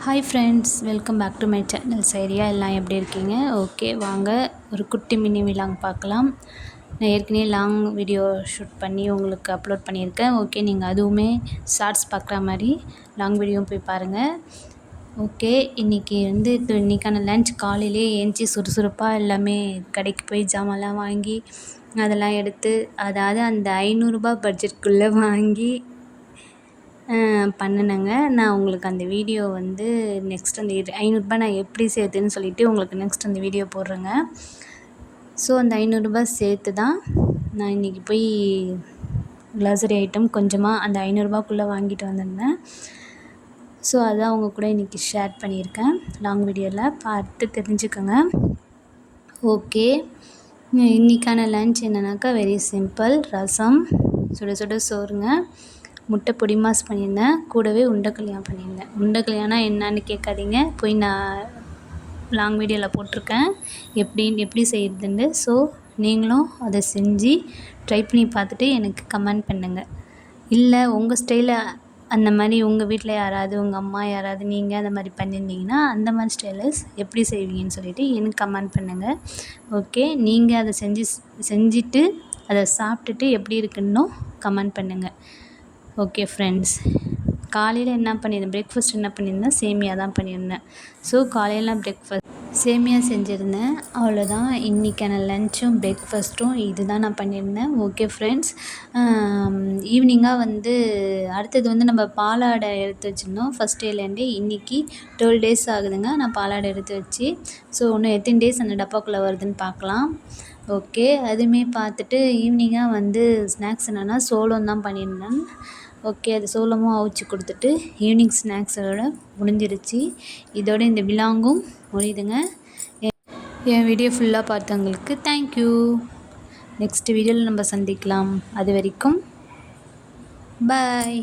Hi friends, welcome back to my channel. சரியா எல்லாம் எப்படி இருக்கீங்க? ஓகே, வாங்க ஒரு குட்டி மினி விலாங் பார்க்கலாம். நான் ஏற்கனவே லாங் வீடியோ ஷூட் பண்ணி உங்களுக்கு அப்லோட் பண்ணியிருக்கேன். ஓகே, நீங்கள் அதுவுமே ஷார்ட்ஸ் பார்க்குற மாதிரி லாங் வீடியோவும் போய் பாருங்கள். ஓகே, இன்றைக்கான லன்ச் காலையிலே ஏஞ்சி சுறுசுறுப்பாக எல்லாமே கடைக்கு போய் ஜாமான்லாம் வாங்கி அதெல்லாம் எடுத்து, அதாவது அந்த 500 பட்ஜெட்குள்ளே வாங்கி பண்ணினேங்க. நான் உங்களுக்கு அந்த வீடியோ நெக்ஸ்ட் அந்த 500 நான் எப்படி சேர்த்துன்னு சொல்லிவிட்டு உங்களுக்கு நெக்ஸ்ட் அந்த வீடியோ போடுறேங்க. ஸோ அந்த 500 சேர்த்து தான் நான் இன்றைக்கி போய் க்ளாசரி ஐட்டம் கொஞ்சமாக அந்த 500 வாங்கிட்டு வந்திருந்தேன். ஸோ அதான் அவங்க கூட இன்றைக்கி ஷேர் பண்ணியிருக்கேன் லாங் வீடியோவில், பார்த்து தெரிஞ்சுக்கோங்க. ஓகே, இன்றைக்கான லன்ச் என்னன்னாக்கா வெரி சிம்பிள். ரசம், சுட சுட சோறுங்க, முட்டை பொடி மாஸ் பண்ணியிருந்தேன், கூடவே உருண்டைக்கல்யாணம் பண்ணியிருந்தேன். உருண்டைக்கல்யாணம் என்னன்னு கேட்காதீங்க, போய் நான் லாங் வீடியோவில் போட்டிருக்கேன் எப்படி செய்கிறதுன்னு. ஸோ நீங்களும் அதை செஞ்சு ட்ரை பண்ணி பார்த்துட்டு எனக்கு கமெண்ட் பண்ணுங்கள். இல்லை உங்கள் ஸ்டைலில் அந்த மாதிரி உங்கள் வீட்டில் யாராவது உங்கள் அம்மா யாராவது நீங்கள் அந்த மாதிரி பண்ணியிருந்தீங்கன்னா அந்த மாதிரி ஸ்டைலில் எப்படி செய்வீங்கன்னு சொல்லிவிட்டு எனக்கு கமெண்ட் பண்ணுங்கள். ஓகே, நீங்கள் அதை செஞ்சுட்டு அதை சாப்பிட்டுட்டு எப்படி இருக்குன்னும் கமெண்ட் பண்ணுங்கள். ஓகே ஃப்ரெண்ட்ஸ், காலையில் என்ன பண்ணியிருந்தேன், பிரேக்ஃபாஸ்ட் என்ன பண்ணியிருந்தேன், சேமியா தான் பண்ணியிருந்தேன். ஸோ காலையில் பிரேக்ஃபாஸ்ட் சேமியா செஞ்சுருந்தேன், அவ்வளோதான். இன்றைக்கான லன்ச்சும் பிரேக்ஃபாஸ்ட்டும் இது தான் நான் பண்ணியிருந்தேன். ஓகே ஃப்ரெண்ட்ஸ், ஈவினிங்காக அடுத்தது நம்ம பாலாடை எடுத்து வச்சுருந்தோம். ஃபஸ்ட் டேலேருந்தே இன்றைக்கி 12 days ஆகுதுங்க நான் பாலாடை எடுத்து வச்சு. ஸோ இன்னும் எத்தனை டேஸ் அந்த டப்பாக்குள்ளே வருதுன்னு பார்க்கலாம். ஓகே, அதுவுமே பார்த்துட்டு ஈவினிங்காக ஸ்நாக்ஸ் என்னென்னா சோளம் தான் பண்ணியிருந்தேன். ஓகே, அது சோளமும் அவிச்சு கொடுத்துட்டு ஈவினிங் ஸ்நாக்ஸோட முடிஞ்சிருச்சு. இதோட இந்த விலாங்கும் முடியுதுங்க. என் வீடியோ ஃபுல்லாக பார்த்தவங்களுக்கு தேங்க்யூ. நெக்ஸ்ட் வீடியோவில் நம்ம சந்திக்கலாம். அது வரைக்கும் பாய்.